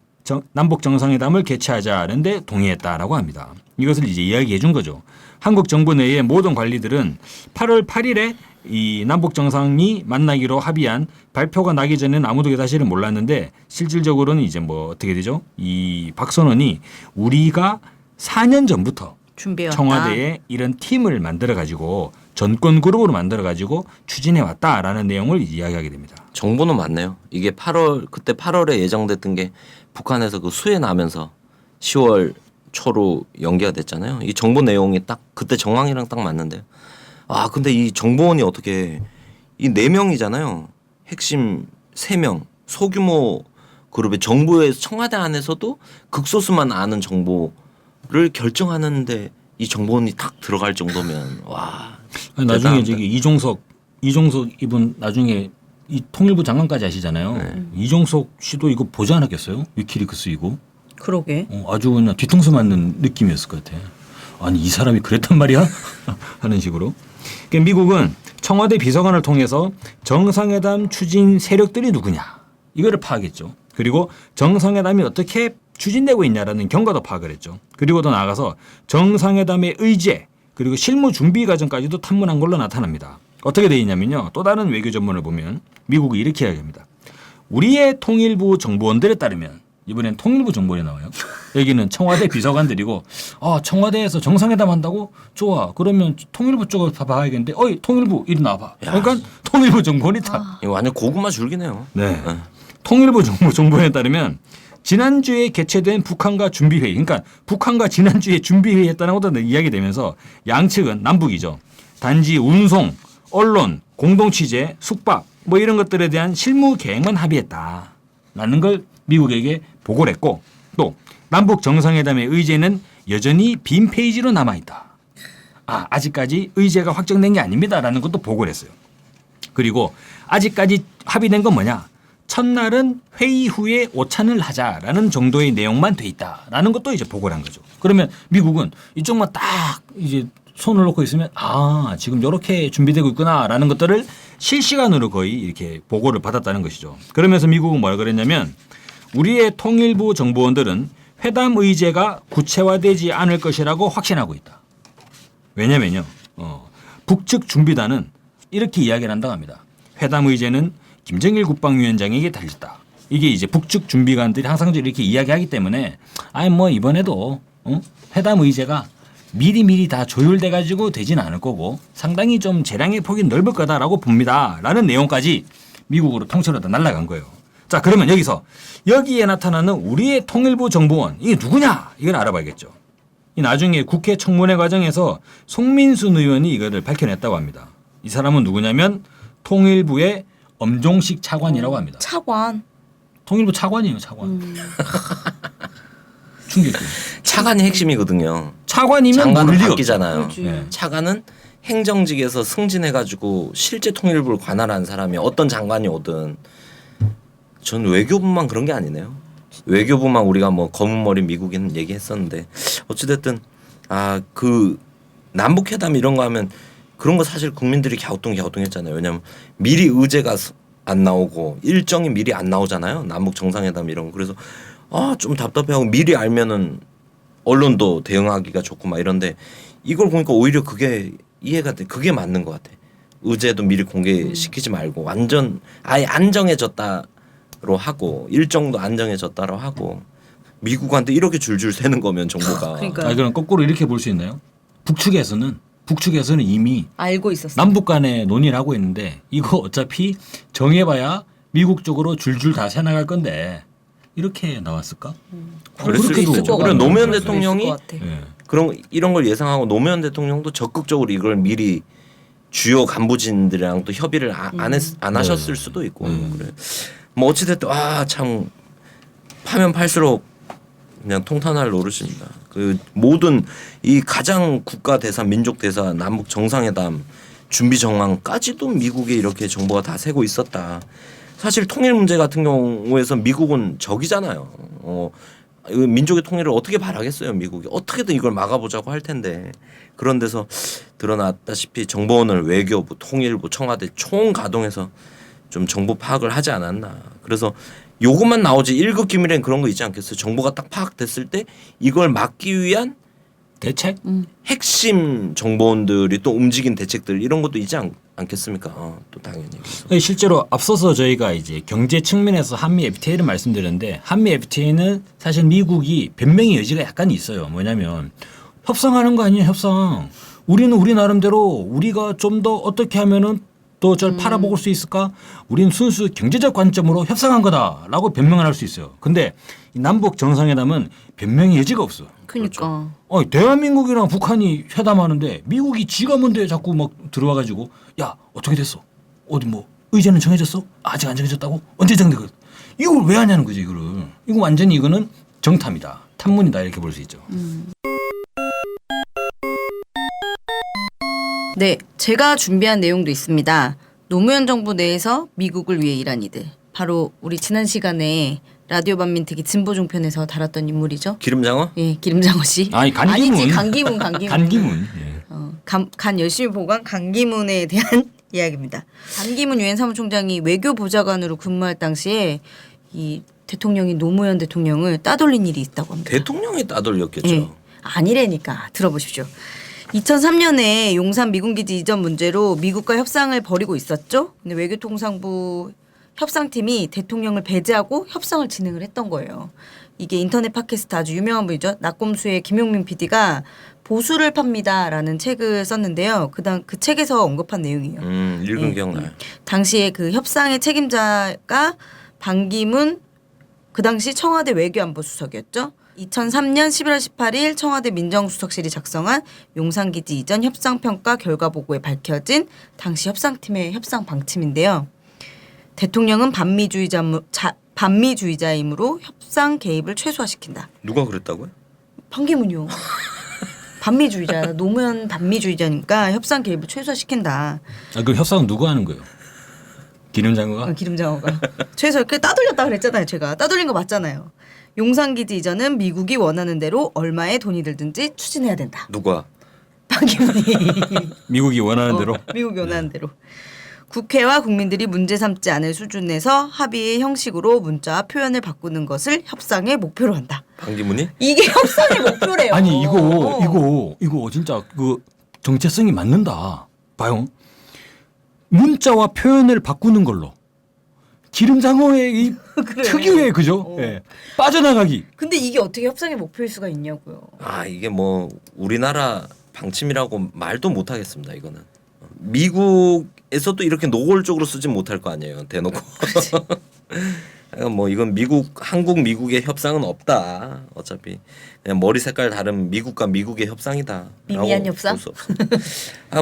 남북 정상회담을 개최하자는데 동의했다라고 합니다. 이것을 이제 이야기해 준 거죠. 한국 정부 내의 모든 관리들은 8월 8일에 이 남북 정상이 만나기로 합의한 발표가 나기 전에는 아무도 그 사실을 몰랐는데 실질적으로는 이제 뭐 어떻게 되죠? 이 박선원이 우리가 4년 전부터 준비해왔다. 청와대에 이런 팀을 만들어 가지고 전권 그룹으로 만들어 가지고 추진해 왔다라는 내용을 이야기하게 됩니다. 정보는 맞네요. 이게 8월 그때 8월에 예정됐던 게 북한에서 그 수해 나면서 10월 초로 연기가 됐잖아요. 이 정보 내용이 딱 그때 정황이랑 딱 맞는데요. 아 근데 이 정보원이 어떻게 이 4명이잖아요. 핵심 3명 소규모 그룹의 정부의 청와대 안에서도 극소수만 아는 정보를 결정하는데 이 정보원이 딱 들어갈 정도면 와. 아니, 나중에 대단합니다. 저기 이종석 이분 나중에 이 통일부 장관까지 하시잖아요. 이종석 씨도 이거 보지 않았겠어요? 위키리크스 이거 그러게. 아주 그냥 뒤통수 맞는 느낌이었을 것 같아. 아니 이 사람이 그랬단 말이야? 하는 식으로. 그러니까 미국은 청와대 비서관을 통해서 정상회담 추진 세력들이 누구냐 이거를 파악했죠. 그리고 정상회담이 어떻게 추진되고 있냐라는 경과도 파악을 했죠. 그리고 더 나아가서 정상회담의 의제 그리고 실무 준비 과정까지도 탐문한 걸로 나타납니다. 어떻게 되어 있냐면요. 또 다른 외교 전문을 보면 미국이 이렇게 이야기합니다. 우리의 통일부 정보원들에 따르면 이번엔 통일부 정보원이 나와요. 여기는 청와대 비서관들이고 청와대에서 정상회담 한다고? 좋아. 그러면 통일부 쪽을 봐야겠는데 어이 통일부 이리 나와봐. 그러니까 통일부 정보원이 다. 이거 완전 고구마 줄기네요. 네. 통일부 정보원에 따르면 지난주에 개최된 북한과 준비회의 그러니까 북한과 지난주에 준비회의 했다는 것도 이야기되면서 양측은 남북이죠. 단지 운송, 언론, 공동취재, 숙박 뭐 이런 것들에 대한 실무 계획만 합의했다라는 걸 미국에게 보고를 했고 또 남북 정상회담의 의제는 여전히 빈 페이지로 남아있다. 아직까지 의제가 확정된 게 아닙니다라는 것도 보고를 했어요. 그리고 아직까지 합의된 건 뭐냐. 첫날은 회의 후에 오찬을 하자라는 정도의 내용만 돼 있다라는 것도 이제 보고를 한 거죠. 그러면 미국은 이쪽만 딱 이제 손을 놓고 있으면 지금 이렇게 준비되고 있구나라는 것들을 실시간으로 거의 이렇게 보고를 받았다는 것이죠. 그러면서 미국은 뭐라 그랬냐면 우리의 통일부 정보원들은 회담 의제가 구체화되지 않을 것이라고 확신하고 있다. 왜냐면요. 북측 준비단은 이렇게 이야기를 한다고 합니다. 회담 의제는 김정일 국방위원장에게 달렸다. 이게 이제 북측 준비관들이 항상 이렇게 이야기하기 때문에 이번에도 회담 의제가 미리 다 조율돼 가지고 되진 않을 거고 상당히 좀 재량의 폭이 넓을 거다라고 봅니다. 라는 내용까지 미국으로 통째로 다 날아간 거예요. 자, 그러면 여기에 나타나는 우리의 통일부 정보원 이게 누구냐? 이걸 알아봐야겠죠. 이 나중에 국회 청문회 과정에서 송민순 의원이 이거를 밝혀냈다고 합니다. 이 사람은 누구냐면 통일부의 엄종식 차관이라고 합니다. 차관. 통일부 차관이에요, 차관. 충격이에요. 차관이 핵심이거든요. 차관이면 장관은 모를 리가 바뀌잖아요. 그렇지. 네. 차관은 행정직에서 승진해가지고 실제 통일부를 관할한 사람이 어떤 장관이 오든 전 외교부만 그런 게 아니네요. 외교부만 우리가 뭐 검은 머리 미국인 얘기했었는데 어찌됐든 그 남북 회담 이런 거 하면 그런 거 사실 국민들이 갸우뚱했잖아요. 왜냐하면 미리 의제가 안 나오고 일정이 미리 안 나오잖아요. 남북 정상회담 이런 거. 그래서 좀 답답해하고 미리 알면은 언론도 대응하기가 좋고 막 이런데 이걸 보니까 오히려 그게 이해가 돼. 그게 맞는 것 같아. 의제도 미리 공개시키지 말고 완전 아예 안정해졌다로 하고 일정도 안정해졌다로 하고 미국한테 이렇게 줄줄 새는 거면 정보가 그러니까. 그럼 거꾸로 이렇게 볼 수 있나요? 북측에서는 이미 알고 있었어. 남북 간에 논의를 하고 있는데 이거 어차피 정해봐야 미국 쪽으로 줄줄 다 새나갈 건데 이렇게 나왔을까? 그랬을 그렇게도 수 있죠. 것 그리고 같아. 노무현 그럴 수도 대통령이 있을 것 같아. 예. 이런 걸 예상하고 노무현 대통령도 적극적으로 이걸 미리 주요 간부진들이랑 또 협의를 안 하셨을 수도 있고 그래. 뭐 어찌됐든 참 파면 팔수록 그냥 통탄할 노릇입니다. 그 모든 이 가장 국가 대사, 민족 대사, 남북 정상회담 준비 정황까지도 미국에 이렇게 정보가 다 새고 있었다. 사실 통일 문제 같은 경우에서 미국은 적이잖아요. 민족의 통일을 어떻게 바라겠어요, 미국이. 어떻게든 이걸 막아보자고 할 텐데 그런 데서 드러났다시피 정보원을 외교부, 통일부, 청와대 총가동해서 좀 정보 파악을 하지 않았나. 그래서 요것만 나오지 1급 기밀엔 그런 거 있지 않겠어요. 정보가 딱 파악됐을 때 이걸 막기 위한 대책? 핵심 정보원들이 또 움직인 대책들 이런 것도 있지 않겠습니까? 또 당연히. 실제로 앞서서 저희가 이제 경제 측면에서 한미 FTA를 말씀드렸는데 한미 FTA는 사실 미국이 변명의 여지가 약간 있어요. 뭐냐면 협상하는 거 아니에요, 협상. 우리는 우리 나름대로 우리가 좀 더 어떻게 하면은 더 잘 팔아먹을 수 있을까? 우리는 순수 경제적 관점으로 협상한 거다라고 변명을 할 수 있어요. 근데 이 남북 정상회담은 변명의 여지가 없어. 그러니까. 대한민국이랑 북한이 회담하는데 미국이 지가 뭔데 자꾸 막 들어와가지고 야 어떻게 됐어? 어디 뭐 의제는 정해졌어? 아직 안 정해졌다고? 언제 정되거? 이걸 왜 하냐는 거지 이거를. 이거 완전히 이거는 정탐이다, 탐문이다 이렇게 볼 수 있죠. 네, 제가 준비한 내용도 있습니다. 노무현 정부 내에서 미국을 위해 일한 이들. 바로 우리 지난 시간에 라디오 반민특위 진보종편에서 다뤘던 인물이죠. 기름장어? 예, 기름장어 씨. 아니, 간기문. 아니지, 간기문. 간기문. 예. 간 열심히 보관 간기문에 대한 이야기입니다. 간기문 유엔 사무총장이 외교보좌관으로 근무할 당시에 이 대통령이 노무현 대통령을 따돌린 일이 있다고 합니다. 대통령이 따돌렸겠죠. 예. 아니라니까. 들어보십시오. 2003년에 용산 미군기지 이전 문제로 미국과 협상을 벌이고 있었죠. 근데 외교통상부 협상팀이 대통령을 배제하고 협상을 진행을 했던 거예요. 이게 인터넷 팟캐스트 아주 유명한 분이죠. 낙곰수의 김용민 PD가 보수를 팝니다라는 책을 썼는데요. 그 책에서 언급한 내용이에요. 읽은 기억나요. 당시에 그 협상의 책임자가 반기문 그 당시 청와대 외교안보 수석이었죠. 2003년 11월 18일 청와대 민정수석실이 작성한 용산기지 이전 협상평가 결과보고에 밝혀진 당시 협상팀의 협상 방침인데요. 대통령은 반미주의자이므로 협상 개입을 최소화시킨다. 누가 그랬다고요? 반기문이요. 반미주의자, 노무현 반미주의자니까 협상 개입을 최소화시킨다. 그 협상은 누가 하는 거예요? 기름장어가? 기름장어가. 그 따돌렸다 그랬잖아요. 제가 따돌린 거 맞잖아요. 용산기지 이전은 미국이 원하는 대로 얼마의 돈이 들든지 추진해야 된다. 누가? 반기문이. 미국이 원하는 대로. 미국이 원하는 대로. 국회와 국민들이 문제 삼지 않을 수준에서 합의의 형식으로 문자와 표현을 바꾸는 것을 협상의 목표로 한다. 반기문이? 이게 협상의 목표래요. 아니 이거 진짜 그 정체성이 맞는다. 봐요. 문자와 표현을 바꾸는 걸로 기름장어의 이 그래. 특유의 그죠? 예. 빠져나가기. 근데 이게 어떻게 협상의 목표일 수가 있냐고요. 이게 뭐 우리나라 방침이라고 말도 못 하겠습니다. 이거는 미국에서도 이렇게 노골적으로 쓰진 못할 거 아니에요. 대놓고. 그러니까 뭐 이건 한국 미국의 협상은 없다. 어차피 그냥 머리 색깔 다른 미국과 미국의 협상이다. 미미한 협상?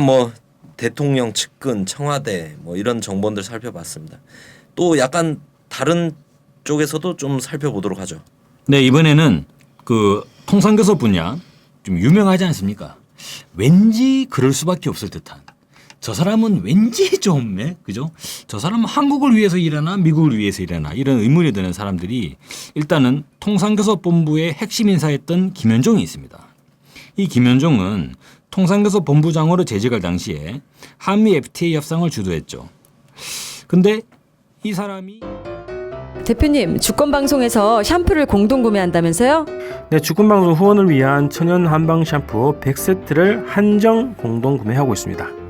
뭐 대통령 측근, 청와대 뭐 이런 정보들 살펴봤습니다. 또 약간 다른 쪽에서도 좀 살펴보도록 하죠. 네, 이번에는 그 통상교섭 분야 좀 유명하지 않습니까? 왠지 그럴 수밖에 없을 듯한. 저 사람은 왠지 좀, 그죠? 저 사람은 한국을 위해서 일하나 미국을 위해서 일하나 이런 의문이 드는 사람들이 일단은 통상교섭본부의 핵심 인사였던 김현종이 있습니다. 이 김현종은 통상교섭본부장으로 재직할 당시에 한미 FTA 협상을 주도했죠. 근데 이 사람이 대표님, 주권방송에서 샴푸를 공동 구매한다면서요? 네, 주권방송 후원을 위한 천연 한방 샴푸 100세트를 한정 공동 구매하고 있습니다.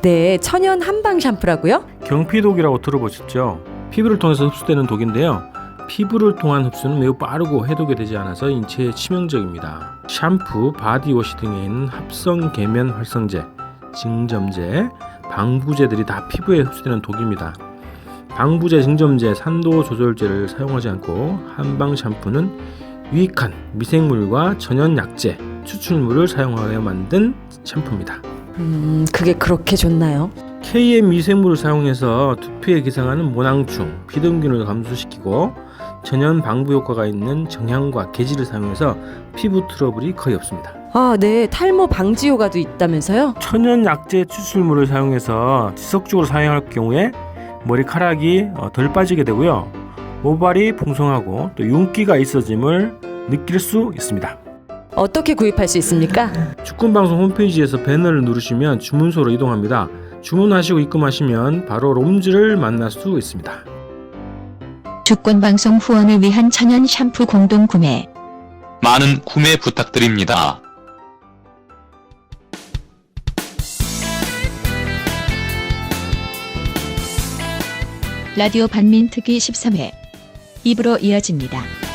네, 천연 한방 샴푸라고요? 경피독이라고 들어보셨죠? 피부를 통해서 흡수되는 독인데요. 피부를 통한 흡수는 매우 빠르고 해독이 되지 않아서 인체에 치명적입니다. 샴푸, 바디워시 등에 있는 합성 계면 활성제, 증점제, 방부제들이 다 피부에 흡수되는 독입니다. 방부제, 증점제, 산도 조절제를 사용하지 않고 한방 샴푸는 유익한 미생물과 천연 약재, 추출물을 사용하여 만든 샴푸입니다. 그게 그렇게 좋나요? KM 미생물을 사용해서 두피에 기생하는 모낭충, 피등균을 감소시키고 천연 방부 효과가 있는 정향과 계지를 사용해서 피부 트러블이 거의 없습니다. 아, 네, 탈모 방지 효과도 있다면서요? 천연 약재 추출물을 사용해서 지속적으로 사용할 경우에 머리카락이 덜 빠지게 되고요. 모발이 풍성하고 또 윤기가 있어짐을 느낄 수 있습니다. 어떻게 구입할 수 있습니까? 주권방송 홈페이지에서 배너를 누르시면 주문소로 이동합니다. 주문하시고 입금하시면 바로 롬즈를 만날 수 있습니다. 주권방송 후원을 위한 천연 샴푸 공동 구매. 많은 구매 부탁드립니다. 라디오 반민특위 13회 2부로 이어집니다.